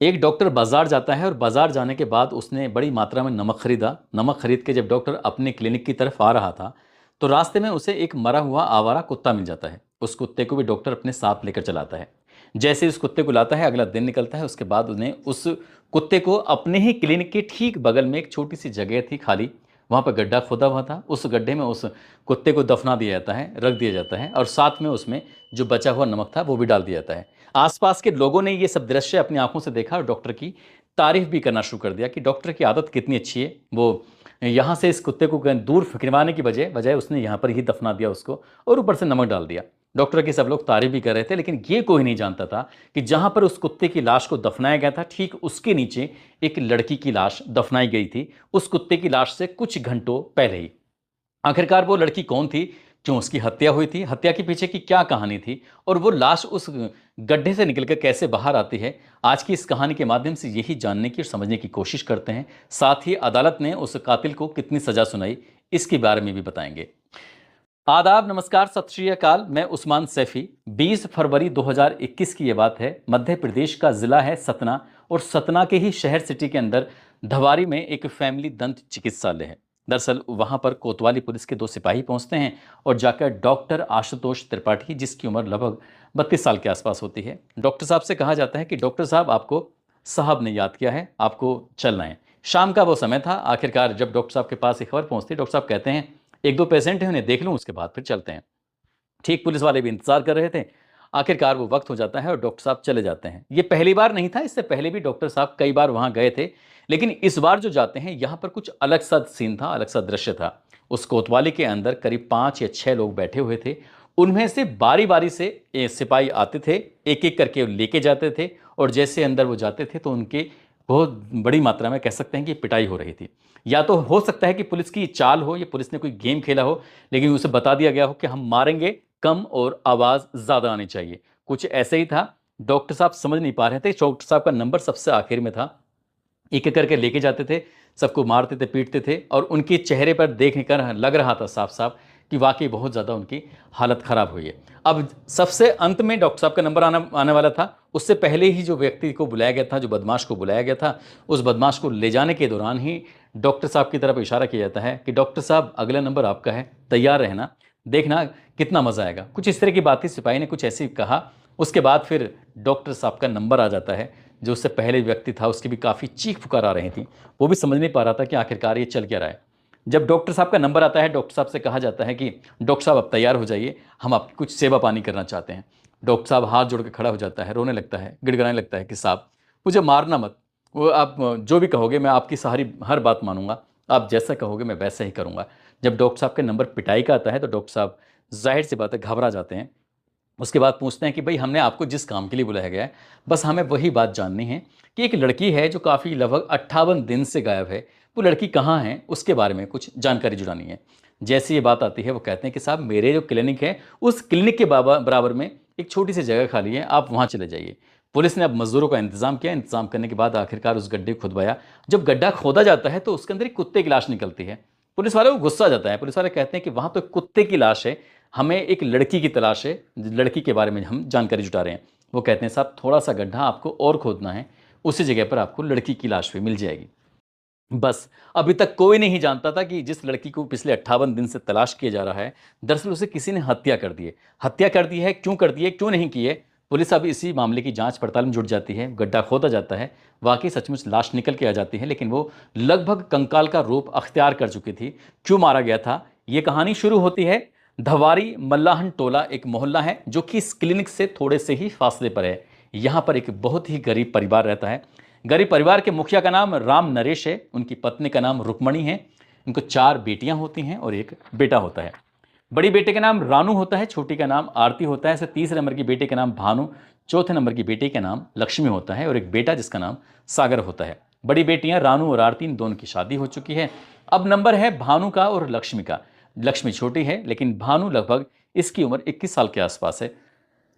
एक डॉक्टर बाजार जाता है और बाजार जाने के बाद उसने बड़ी मात्रा में नमक खरीदा। नमक खरीद के जब डॉक्टर अपने क्लिनिक की तरफ आ रहा था तो रास्ते में उसे एक मरा हुआ आवारा कुत्ता मिल जाता है। उस कुत्ते को भी डॉक्टर अपने साथ लेकर चलाता है। जैसे ही उस कुत्ते को लाता है, अगला दिन निकलता है। उसके बाद उन्हें उस कुत्ते को अपने ही क्लिनिक के ठीक बगल में एक छोटी सी जगह थी खाली, वहाँ पर गड्ढा खोदा हुआ था। उस गड्ढे में उस कुत्ते को दफना दिया जाता है, रख दिया जाता है, और साथ में उसमें जो बचा हुआ नमक था वो भी डाल दिया जाता है। आसपास के लोगों ने ये सब दृश्य अपनी आंखों से देखा और डॉक्टर की तारीफ भी करना शुरू कर दिया कि डॉक्टर की आदत कितनी अच्छी है। वो यहाँ से इस कुत्ते को कहीं दूर फिकरवाने की बजाय बजाय उसने यहाँ पर ही दफना दिया उसको, और ऊपर से नमक डाल दिया। डॉक्टर की सब लोग तारीफ भी कर रहे थे, लेकिन ये कोई नहीं जानता था कि जहाँ पर उस कुत्ते की लाश को दफनाया गया था ठीक उसके नीचे एक लड़की की लाश दफनाई गई थी, उस कुत्ते की लाश से कुछ घंटों पहले ही। आखिरकार वो लड़की कौन थी, क्यों उसकी हत्या हुई थी, हत्या के पीछे की क्या कहानी थी, और वो लाश उस गड्ढे से निकलकर कैसे बाहर आती है, आज की इस कहानी के माध्यम से यही जानने की और समझने की कोशिश करते हैं। साथ ही अदालत ने उस कातिल को कितनी सजा सुनाई, इसके बारे में भी बताएंगे। आदाब, नमस्कार, सत श्री अकाल। मैं उस्मान सैफी। 20 फरवरी 2021 की ये बात है। मध्य प्रदेश का जिला है सतना, और सतना के ही शहर सिटी के अंदर धवारी में एक फैमिली दंत चिकित्सालय है। दरअसल वहां पर कोतवाली पुलिस के 2 सिपाही पहुंचते हैं और जाकर डॉक्टर आशुतोष त्रिपाठी, जिसकी उम्र लगभग 32 साल के आसपास होती है, डॉक्टर साहब से कहा जाता है कि डॉक्टर साहब, आपको साहब ने याद किया है, आपको चलना है। शाम का वो समय था। आखिरकार जब डॉक्टर साहब के पास ये खबर पहुंचती है, डॉक्टर साहब कहते हैं 1-2 पेशेंट हैं, उन्हें देख लूँ, उसके बाद फिर चलते हैं। ठीक पुलिस वाले भी इंतजार कर रहे थे। आखिरकार वो वक्त हो जाता है और डॉक्टर साहब चले जाते हैं। ये पहली बार नहीं था, इससे पहले भी डॉक्टर साहब कई बार वहां गए थे, लेकिन इस बार जो जाते हैं यहाँ पर कुछ अलग सा सीन था, अलग सा दृश्य था। उस कोतवाली के अंदर करीब 5 या 6 लोग बैठे हुए थे। उनमें से बारी बारी से सिपाही आते थे, एक एक करके लेके जाते थे, और जैसे अंदर वो जाते थे तो उनके बहुत बड़ी मात्रा में कह सकते हैं कि पिटाई हो रही थी। या तो हो सकता है कि पुलिस की चाल हो, या पुलिस ने कोई गेम खेला हो, लेकिन उसे बता दिया गया हो कि हम मारेंगे कम और आवाज़ ज़्यादा आनी चाहिए। कुछ ऐसे ही था। डॉक्टर साहब समझ नहीं पा रहे थे। डॉक्टर साहब का नंबर सबसे आखिर में था। एक एक करके लेके जाते थे, सबको मारते थे, पीटते थे, और उनके चेहरे पर देखने कर लग रहा था साफ साफ कि वाकई बहुत ज़्यादा उनकी हालत ख़राब हुई है। अब सबसे अंत में डॉक्टर साहब का नंबर आने वाला था। उससे पहले ही जो व्यक्ति को बुलाया गया था, जो बदमाश को बुलाया गया था, उस बदमाश को ले जाने के दौरान ही डॉक्टर साहब की तरफ इशारा किया जाता है कि डॉक्टर साहब, अगला नंबर आपका है, तैयार रहना, देखना कितना मज़ा आएगा। कुछ इस तरह की बात थी, सिपाही ने कुछ ऐसी कहा। उसके बाद फिर डॉक्टर साहब का नंबर आ जाता है। जो उससे पहले व्यक्ति था उसकी भी काफ़ी चीख पुकार आ रही थी। वो भी समझ नहीं पा रहा था कि आखिरकार ये चल क्या रहा है। जब डॉक्टर साहब का नंबर आता है, डॉक्टर साहब से कहा जाता है कि डॉक्टर साहब, अब तैयार हो जाइए, हम आपकी कुछ सेवा पानी करना चाहते हैं। डॉक्टर साहब हाथ जोड़ के खड़ा हो जाता है, रोने लगता है, गिड़गिड़ाने लगता है कि साहब, मुझे मारना मत। वो आप जो भी कहोगे मैं आपकी सारी हर बात मानूंगा, आप जैसा कहोगे मैं वैसा ही करूंगा। जब डॉक्टर साहब का नंबर पिटाई का आता है तो डॉक्टर साहब जाहिर सी बात है घबरा जाते हैं। उसके बाद पूछते हैं कि भाई, हमने आपको जिस काम के लिए बुलाया गया है, बस हमें वही बात जाननी है कि एक लड़की है जो काफ़ी लगभग 58 दिन से गायब है, वो लड़की कहाँ है, उसके बारे में कुछ जानकारी जुटानी है। जैसे ये बात आती है वो कहते हैं कि साहब, मेरे जो क्लिनिक है उस क्लिनिक के बराबर में एक छोटी सी जगह खाली है, आप वहाँ चले जाइए। पुलिस ने अब मजदूरों का इंतजाम किया। इंतजाम करने के बाद आखिरकार उस गड्ढे को खुदवाया। जब गड्ढा खोदा जाता है तो उसके अंदर एक कुत्ते की लाश निकलती है। पुलिस वाले को गुस्सा आ जाता है। पुलिस वाले कहते हैं कि वहाँ तो एक कुत्ते की लाश है, हमें एक लड़की की तलाश है, लड़की के बारे में हम जानकारी जुटा रहे हैं। वो कहते हैं साहब, थोड़ा सा गड्ढा आपको और खोदना है, उसी जगह पर आपको लड़की की लाश भी मिल जाएगी। बस अभी तक कोई नहीं जानता था कि जिस लड़की को पिछले 58 दिन से तलाश किया जा रहा है, दरअसल उसे किसी ने हत्या कर दी है। हत्या कर दी है, क्यों नहीं की है, पुलिस अब इसी मामले की जांच पड़ताल में जुट जाती है। गड्ढा खोदा जाता है, वाकई सचमुच लाश निकल के आ जाती है, लेकिन वो लगभग कंकाल का रूप अख्तियार कर चुकी थी। क्यों मारा गया था, ये कहानी शुरू होती है। धवारी मल्लाहन टोला एक मोहल्ला है जो कि इस क्लिनिक से थोड़े से ही फासले पर है। यहाँ पर एक बहुत ही गरीब परिवार रहता है। गरीब परिवार के मुखिया का नाम राम नरेश है, उनकी पत्नी का नाम रुक्मणी है। उनको 4 बेटियां होती हैं और एक बेटा होता है। बड़ी बेटे का नाम रानू होता है, छोटी का नाम आरती होता है, ऐसे तीसरे नंबर की बेटे का नाम भानु, चौथे नंबर की बेटी का नाम लक्ष्मी होता है, और एक बेटा जिसका नाम सागर होता है। बड़ी बेटियां रानू और आरती, इन दोनों की शादी हो चुकी है। अब नंबर है भानु का और लक्ष्मी का। लक्ष्मी छोटी है, लेकिन भानु लगभग, इसकी उम्र 21 साल के आसपास है।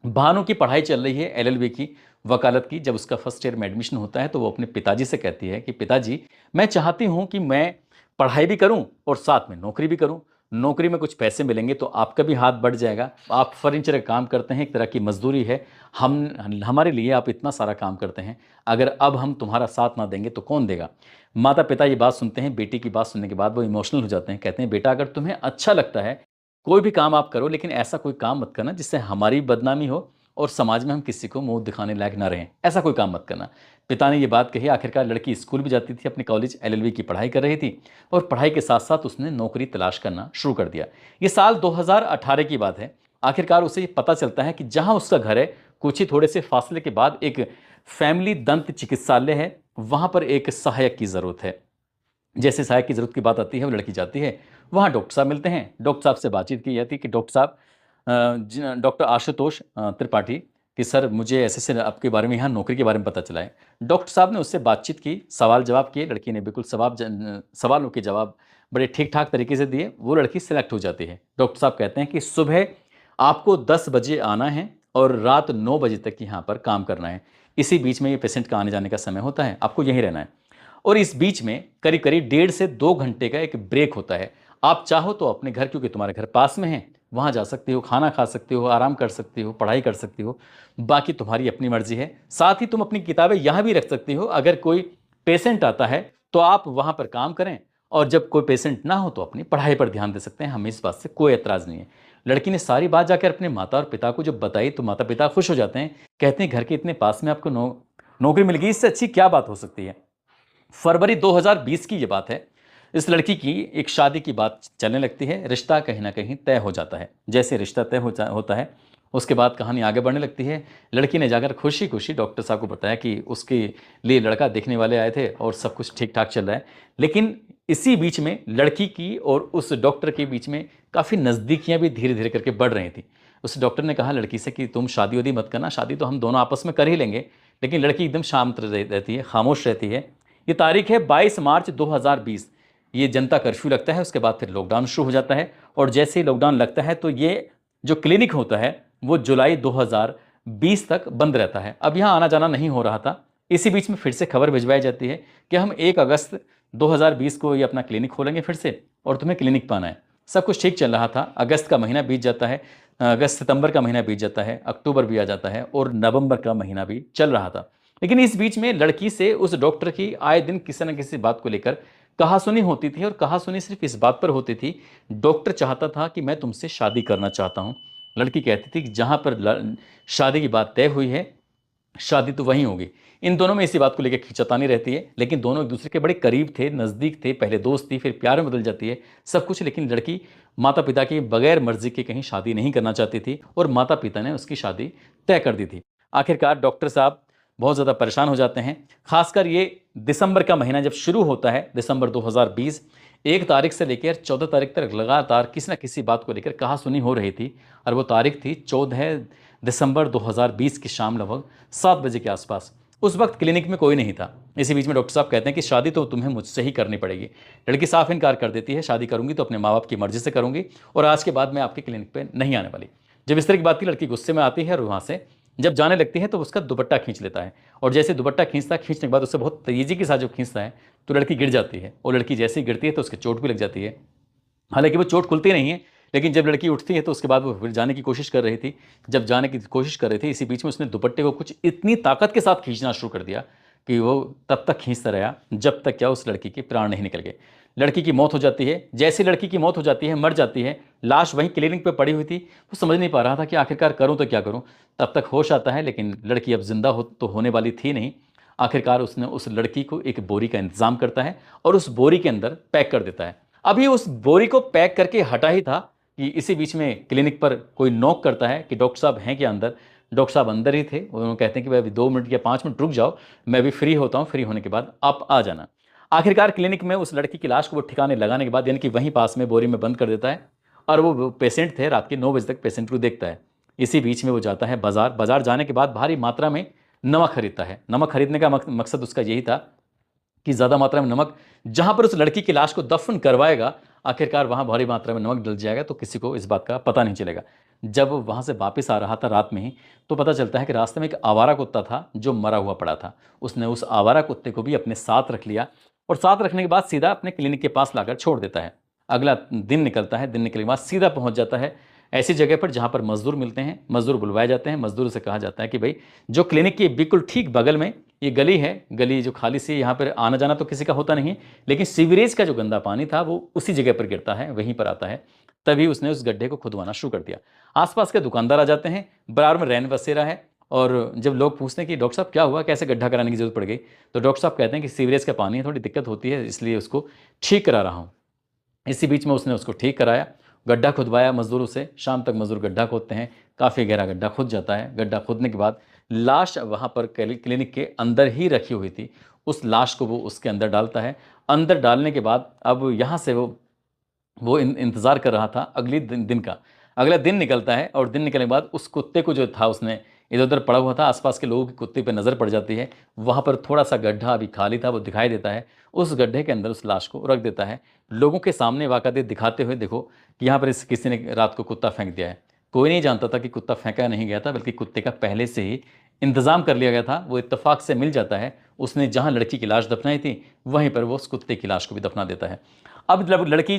भानु की पढ़ाई चल रही है एलएलबी की, वकालत की। जब उसका फर्स्ट ईयर में एडमिशन होता है तो वो अपने पिताजी से कहती है कि पिताजी, मैं चाहती हूँ कि मैं पढ़ाई भी करूँ और साथ में नौकरी भी करूँ। नौकरी में कुछ पैसे मिलेंगे तो आपका भी हाथ बढ़ जाएगा। आप फर्नीचर का काम करते हैं, एक तरह की मजदूरी है, हम हमारे लिए आप इतना सारा काम करते हैं, अगर अब हम तुम्हारा साथ ना देंगे तो कौन देगा। माता पिता ये बात सुनते हैं, बेटी की बात सुनने के बाद वो इमोशनल हो जाते हैं, कहते हैं बेटा अगर तुम्हें अच्छा लगता है कोई भी काम आप करो, लेकिन ऐसा कोई काम मत करना जिससे हमारी बदनामी हो और समाज में हम किसी को मुंह दिखाने लायक ना रहें, ऐसा कोई काम मत करना। पिता ने ये बात कही। आखिरकार लड़की स्कूल भी जाती थी, अपने कॉलेज एलएलबी की पढ़ाई कर रही थी और पढ़ाई के साथ साथ उसने नौकरी तलाश करना शुरू कर दिया। ये साल 2018 की बात है। आखिरकार उसे ये पता चलता है कि जहां उसका घर है कुछ ही थोड़े से फासले के बाद एक फैमिली दंत चिकित्सालय है, वहां पर एक सहायक की जरूरत है। जैसे सहायक की ज़रूरत की बात आती है, वो लड़की जाती है, वहाँ डॉक्टर साहब मिलते हैं। डॉक्टर साहब से बातचीत की जाती है कि डॉक्टर साहब, डॉक्टर आशुतोष त्रिपाठी, कि सर मुझे ऐसे से आपके बारे में, यहाँ नौकरी के बारे में पता चला है। डॉक्टर साहब ने उससे बातचीत की, सवाल जवाब किए, लड़की ने बिल्कुल सवालों के जवाब बड़े ठीक ठाक तरीके से दिए, वो लड़की सिलेक्ट हो जाती है। डॉक्टर साहब कहते हैं कि सुबह आपको 10 बजे आना है और रात 9 बजे तक यहाँ पर काम करना है। इसी बीच में ये पेशेंट का आने जाने का समय होता है, आपको यहीं रहना है। और इस बीच में करीब करीब 1.5 से 2 घंटे का एक ब्रेक होता है। आप चाहो तो अपने घर, क्योंकि तुम्हारे घर पास में है, वहाँ जा सकते हो, खाना खा सकते हो, आराम कर सकते हो, पढ़ाई कर सकते हो, बाकी तुम्हारी अपनी मर्जी है। साथ ही तुम अपनी किताबें यहाँ भी रख सकती हो, अगर कोई पेशेंट आता है तो आप वहाँ पर काम करें, और जब कोई पेशेंट ना हो तो अपनी पढ़ाई पर ध्यान दे सकते हैं, हमें इस बात से कोई एतराज़ नहीं है। लड़की ने सारी बात जाकर अपने माता और पिता को जब बताई तो माता पिता खुश हो जाते हैं, कहते हैं घर के इतने पास में आपको नौकरी मिल गई, इससे अच्छी क्या बात हो सकती है। फरवरी 2020 की ये बात है। इस लड़की की एक शादी की बात चलने लगती है, रिश्ता कहीं ना कहीं तय हो जाता है। जैसे रिश्ता तय होता है, उसके बाद कहानी आगे बढ़ने लगती है। लड़की ने जाकर खुशी खुशी डॉक्टर साहब को बताया कि उसके लिए लड़का देखने वाले आए थे और सब कुछ ठीक ठाक चल रहा है। लेकिन इसी बीच में लड़की की और उस डॉक्टर के बीच में काफ़ी नज़दीकियाँ भी धीरे धीरे करके बढ़ रही थी। उस डॉक्टर ने कहा लड़की से कि तुम शादी वादी मत करना, शादी तो हम दोनों आपस में कर ही लेंगे। लेकिन लड़की एकदम शांत रहती है, खामोश रहती है। ये तारीख है 22 मार्च 2020। ये जनता कर्फ्यू लगता है, उसके बाद फिर लॉकडाउन शुरू हो जाता है। और जैसे ही लॉकडाउन लगता है तो ये जो क्लिनिक होता है वो जुलाई 2020 तक बंद रहता है। अब यहाँ आना जाना नहीं हो रहा था। इसी बीच में फिर से खबर भिजवाई जाती है कि हम 1 अगस्त 2020 को ये अपना क्लिनिक खोलेंगे फिर से, और तुम्हें क्लिनिक पर आना है। सब कुछ ठीक चल रहा था। अगस्त का महीना बीत जाता है, अगस्त सितंबर का महीना बीत जाता है, अक्टूबर भी आ जाता है और नवंबर का महीना भी चल रहा था। लेकिन इस बीच में लड़की से उस डॉक्टर की आए दिन किसी न किसी बात को लेकर कहासुनी होती थी, और कहासुनी सिर्फ इस बात पर होती थी, डॉक्टर चाहता था कि मैं तुमसे शादी करना चाहता हूँ। लड़की कहती थी कि जहाँ पर शादी की बात तय हुई है, शादी तो वहीं होगी। इन दोनों में इसी बात को लेकर खींचातानी रहती है, लेकिन दोनों एक दूसरे के बड़े करीब थे, नज़दीक थे, पहले दोस्त थी, फिर प्यार में बदल जाती है सब कुछ। लेकिन लड़की माता पिता की बगैर मर्जी के कहीं शादी नहीं करना चाहती थी, और माता पिता ने उसकी शादी तय कर दी थी। आखिरकार डॉक्टर साहब बहुत ज़्यादा परेशान हो जाते हैं। खासकर ये दिसंबर का महीना जब शुरू होता है, दिसंबर 2020, 1 तारीख से लेकर 14 तारीख तक लगातार किसी न किसी बात को लेकर कहासुनी हो रही थी। और वो तारीख थी 14 दिसंबर 2020 की शाम लगभग 7 बजे के आसपास। उस वक्त क्लिनिक में कोई नहीं था। इसी बीच में डॉक्टर साहब कहते हैं कि शादी तो तुम्हें मुझसे ही करनी पड़ेगी। लड़की साफ इनकार कर देती है, शादी करूंगी तो अपने माँ बाप की मर्जी से करूंगी, और आज के बाद मैं आपके क्लिनिक पे नहीं आने वाली। जब इस तरह की बात थी, लड़की गुस्से में आती है और वहाँ से जब जाने लगती है तो उसका दुपट्टा खींच लेता है। और जैसे दुपट्टा खींचता है, खींचने के बाद उससे बहुत तेजी के साथ जब खींचता है तो लड़की गिर जाती है, और लड़की जैसे ही गिरती है तो उसके चोट भी लग जाती है। हालांकि वो चोट खुलती नहीं है, लेकिन जब लड़की उठती है तो उसके बाद वो फिर जाने की कोशिश कर रही थी। जब जाने की कोशिश कर रही थी, इसी बीच में उसने दुपट्टे को कुछ इतनी ताकत के साथ खींचना शुरू कर दिया कि वो तब तक खींचता रहा जब तक क्या उस लड़की के प्राण नहीं निकल गए। लड़की की मौत हो जाती है। जैसे लड़की की मौत हो जाती है, मर जाती है, लाश वहीं क्लिनिक पे पड़ी हुई थी। वो समझ नहीं पा रहा था कि आखिरकार करूं तो क्या करूं। तब तक होश आता है, लेकिन लड़की अब जिंदा हो तो होने वाली थी नहीं। आखिरकार उसने उस लड़की को एक बोरी का इंतजाम करता है और उस बोरी के अंदर पैक कर देता है। अभी उस बोरी को पैक करके हटा ही था कि इसी बीच में क्लिनिक पर कोई नॉक करता है कि डॉक्टर साहब हैं क्या अंदर। डॉक्टर साहब अंदर ही थे। उन्होंने कहते हैं कि भाई अभी 2 मिनट या 5 मिनट रुक जाओ, मैं अभी फ्री होता हूँ, फ्री होने के बाद आप आ जाना। आखिरकार क्लिनिक में उस लड़की की लाश को वो ठिकाने लगाने के बाद, यानी कि वहीं पास में बोरी में बंद कर देता है, और वो पेशेंट थे, रात के 9 बजे तक पेशेंट को देखता है। इसी बीच में वो जाता है बाजार। बाजार जाने के बाद भारी मात्रा में नमक खरीदता है। नमक खरीदने का मकसद उसका यही था कि ज़्यादा मात्रा में नमक, जहां पर उस लड़की की लाश को दफन करवाएगा, आखिरकार वहां भारी मात्रा में नमक डल जाएगा तो किसी को इस बात का पता नहीं चलेगा। जब वो वहां से वापस आ रहा था रात में ही, तो पता चलता है कि रास्ते में एक आवारा कुत्ता था जो मरा हुआ पड़ा था। उसने उस आवारा कुत्ते को भी अपने साथ रख लिया, और साथ रखने के बाद सीधा अपने क्लिनिक के पास लाकर छोड़ देता है। अगला दिन निकलता है, दिन निकलने के बाद सीधा पहुंच जाता है ऐसी जगह पर जहां पर मजदूर मिलते हैं, मजदूर बुलवाए जाते हैं। मजदूरों से कहा जाता है कि भाई जो क्लिनिक के बिल्कुल ठीक बगल में ये गली है, गली जो खाली सी, यहाँ पर आना जाना तो किसी का होता नहीं है, लेकिन सीवरेज का जो गंदा पानी था वो उसी जगह पर गिरता है, वहीं पर आता है। तभी उसने उस गड्ढे को खुदवाना शुरू कर दिया। आसपास के दुकानदार आ जाते हैं, बराबर में रैन बसेरा है। और जब लोग पूछते हैं कि डॉक्टर साहब क्या हुआ, कैसे गड्ढा कराने की जरूरत पड़ गई, तो डॉक्टर साहब कहते हैं कि सीवरेज का पानी है, थोड़ी दिक्कत होती है, इसलिए उसको ठीक करा रहा हूँ। इसी बीच में उसने उसको ठीक कराया, गड्ढा खुदवाया मजदूरों से। शाम तक मजदूर गड्ढा खोदते हैं, काफ़ी गहरा गड्ढा खुद जाता है। गड्ढा खोदने के बाद लाश वहाँ पर क्लिनिक के अंदर ही रखी हुई थी, उस लाश को वो उसके अंदर डालता है। अंदर डालने के बाद अब यहाँ से वो इंतज़ार कर रहा था अगली दिन का। अगला दिन निकलता है और दिन निकलने के बाद उस कुत्ते को जो था, उसने इधर उधर पड़ा हुआ था, आसपास के लोगों की कुत्ते पे नज़र पड़ जाती है। वहाँ पर थोड़ा सा गड्ढा अभी खाली था, वो दिखाई देता है। उस गड्ढे के अंदर उस लाश को रख देता है, लोगों के सामने वाक़ई दिखाते हुए, देखो कि यहाँ पर इस किसी ने रात को कुत्ता फेंक दिया है। कोई नहीं जानता था कि कुत्ता फेंका नहीं गया था, बल्कि कुत्ते का पहले से ही इंतज़ाम कर लिया गया था। वो इत्तेफाक से मिल जाता है, उसने जहाँ लड़की की लाश दफनाई थी वहीं पर वो उस कुत्ते की लाश को भी दफना देता है। अब जब लड़की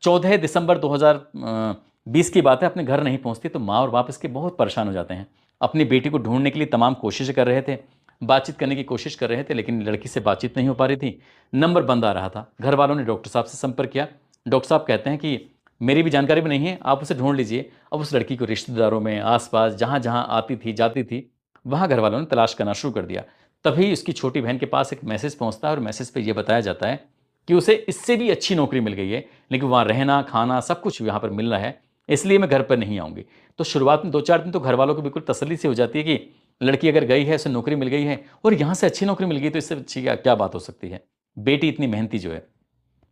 14 दिसंबर 2020 की बात है, अपने घर नहीं पहुंचती, तो माँ और बाप इसके बहुत परेशान हो जाते हैं। अपनी बेटी को ढूंढने के लिए तमाम कोशिशें कर रहे थे, बातचीत करने की कोशिश कर रहे थे, लेकिन लड़की से बातचीत नहीं हो पा रही थी, नंबर बंद आ रहा था। घर वालों ने डॉक्टर साहब से संपर्क किया। डॉक्टर साहब कहते हैं कि मेरी भी जानकारी भी नहीं है, आप उसे ढूंढ लीजिए। अब उस लड़की को रिश्तेदारों में, आसपास जहाँ जहाँ आती थी जाती थी, वहाँ घर वालों ने तलाश करना शुरू कर दिया। तभी उसकी छोटी बहन के पास एक मैसेज पहुँचता है, और मैसेज पर यह बताया जाता है कि उसे इससे भी अच्छी नौकरी मिल गई है, लेकिन वहाँ रहना खाना सब कुछ यहाँ पर मिल रहा है, इसलिए मैं घर पर नहीं आऊँगी। तो शुरुआत में 2-4 दिन तो घर वालों को बिल्कुल तसल्ली से हो जाती है कि लड़की अगर गई है, उसे नौकरी मिल गई है, और यहाँ से अच्छी नौकरी मिल गई, तो इससे अच्छी क्या क्या बात हो सकती है। बेटी इतनी मेहनती जो है।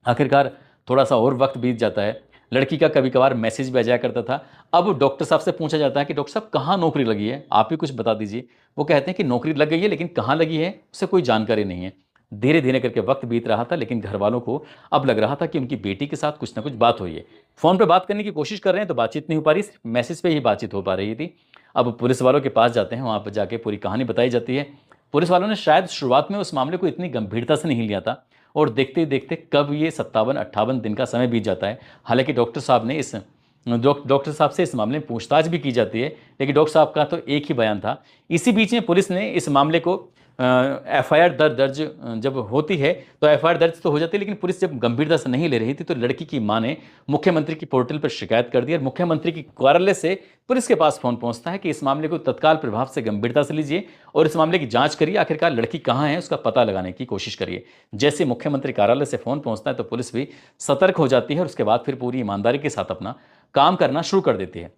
आखिरकार थोड़ा सा और वक्त बीत जाता है, लड़की का कभी कभार मैसेज भी आ जाया करता था। अब डॉक्टर साहब से पूछा जाता है कि डॉक्टर साहब कहाँ नौकरी लगी है, आप ही कुछ बता दीजिए। वो कहते हैं कि नौकरी लग गई है, लेकिन कहाँ लगी है उसे कोई जानकारी नहीं है। धीरे धीरे करके वक्त बीत रहा था, लेकिन घर वालों को अब लग रहा था कि उनकी बेटी के साथ कुछ ना कुछ बात हुई है। फ़ोन पे बात करने की कोशिश कर रहे हैं तो बातचीत नहीं हो पा रही, सिर्फ मैसेज पे ही बातचीत हो पा रही थी। अब पुलिस वालों के पास जाते हैं, वहाँ पर जाके पूरी कहानी बताई जाती है। पुलिस वालों ने शायद शुरुआत में उस मामले को इतनी गंभीरता से नहीं लिया था, और देखते ही देखते कब ये 57-58 दिन का समय बीत जाता है। हालांकि डॉक्टर साहब से इस मामले में पूछताछ भी की जाती है, लेकिन डॉक्टर साहब का तो एक ही बयान था। इसी बीच में पुलिस ने इस मामले को एफआईआर दर्ज जब होती है, तो एफआईआर दर्ज तो हो जाती है, लेकिन पुलिस जब गंभीरता से नहीं ले रही थी, तो लड़की की मां ने मुख्यमंत्री की पोर्टल पर शिकायत कर दी, और मुख्यमंत्री की कार्यालय से पुलिस के पास फोन पहुंचता है कि इस मामले को तत्काल प्रभाव से गंभीरता से लीजिए और इस मामले की जांच करिए, आखिरकार लड़की कहाँ है उसका पता लगाने की कोशिश करिए। जैसे मुख्यमंत्री कार्यालय से फोन पहुंचता है, तो पुलिस भी सतर्क हो जाती है, और उसके बाद फिर पूरी ईमानदारी के साथ अपना काम करना शुरू कर देती है।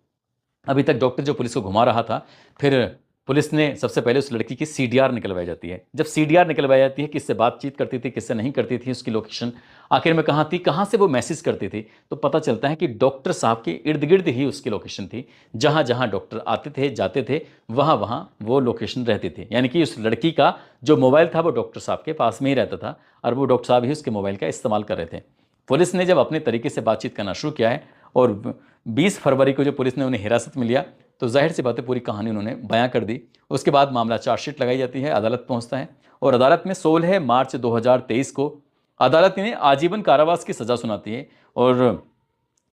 अभी तक डॉक्टर जो पुलिस को घुमा रहा था, फिर पुलिस ने सबसे पहले उस लड़की की सीडीआर निकलवाई जाती है। जब सीडीआर निकलवाई जाती है, किससे बातचीत करती थी, किससे नहीं करती थी, उसकी लोकेशन आखिर में कहाँ थी, कहाँ से वो मैसेज करती थी, तो पता चलता है कि डॉक्टर साहब के इर्द गिर्द ही उसकी लोकेशन थी। जहाँ जहाँ डॉक्टर आते थे जाते थे, वहाँ वहाँ वो लोकेशन रहती थी। यानी कि उस लड़की का जो मोबाइल था वो डॉक्टर साहब के पास में ही रहता था, और वो डॉक्टर साहब ही उसके मोबाइल का इस्तेमाल कर रहे थे। पुलिस ने जब अपने तरीके से बातचीत करना शुरू किया है, और 20 फरवरी को जो पुलिस ने उन्हें हिरासत में लिया, तो जाहिर सी बात है पूरी कहानी उन्होंने बयां कर दी। उसके बाद मामला चार्जशीट लगाई जाती है, अदालत पहुंचता है, और अदालत में 16 मार्च 2023 को अदालत ने आजीवन कारावास की सज़ा सुनाती है, और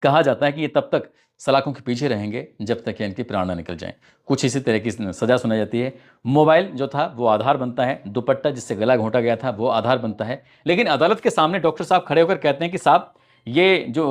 कहा जाता है कि ये तब तक सलाखों के पीछे रहेंगे जब तक कि इनकी प्राण न निकल जाएं। कुछ इसी तरह की सज़ा सुनाई जाती है। मोबाइल जो था वो आधार बनता है, दुपट्टा जिससे गला घोंटा गया था वो आधार बनता है। लेकिन अदालत के सामने डॉक्टर साहब खड़े होकर कहते हैं कि साहब, ये जो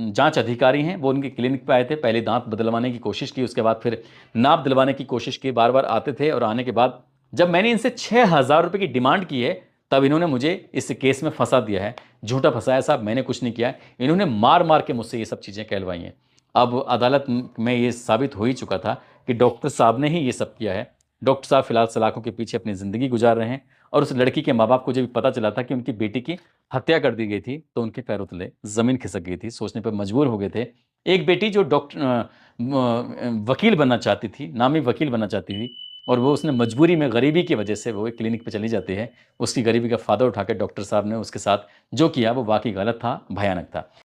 जांच अधिकारी हैं वो उनके क्लिनिक पे आए थे, पहले दांत बदलवाने की कोशिश की, उसके बाद फिर नाप दिलवाने की कोशिश की, बार बार आते थे, और आने के बाद जब मैंने इनसे 6,000 रुपये की डिमांड की है, तब इन्होंने मुझे इस केस में फंसा दिया है। झूठा फंसाया साहब, मैंने कुछ नहीं किया, इन्होंने मार मार के मुझसे ये सब चीज़ें कहलवाई हैं। अब अदालत में ये साबित हो ही चुका था कि डॉक्टर साहब ने ही ये सब किया है। डॉक्टर साहब फिलहाल सलाखों के पीछे अपनी ज़िंदगी गुजार रहे हैं, और उस लड़की के माँ बाप को जब पता चला था कि उनकी बेटी की हत्या कर दी गई थी, तो उनके पैरों तले ज़मीन खिसक गई थी, सोचने पर मजबूर हो गए थे। एक बेटी जो वकील बनना चाहती थी, नामी वकील बनना चाहती थी, और वो उसने मजबूरी में, गरीबी की वजह से वो एक क्लिनिक पे चली जाती है। उसकी गरीबी का फ़ायदा उठाकर डॉक्टर साहब ने उसके साथ जो किया वो वाक़ई गलत था, भयानक था।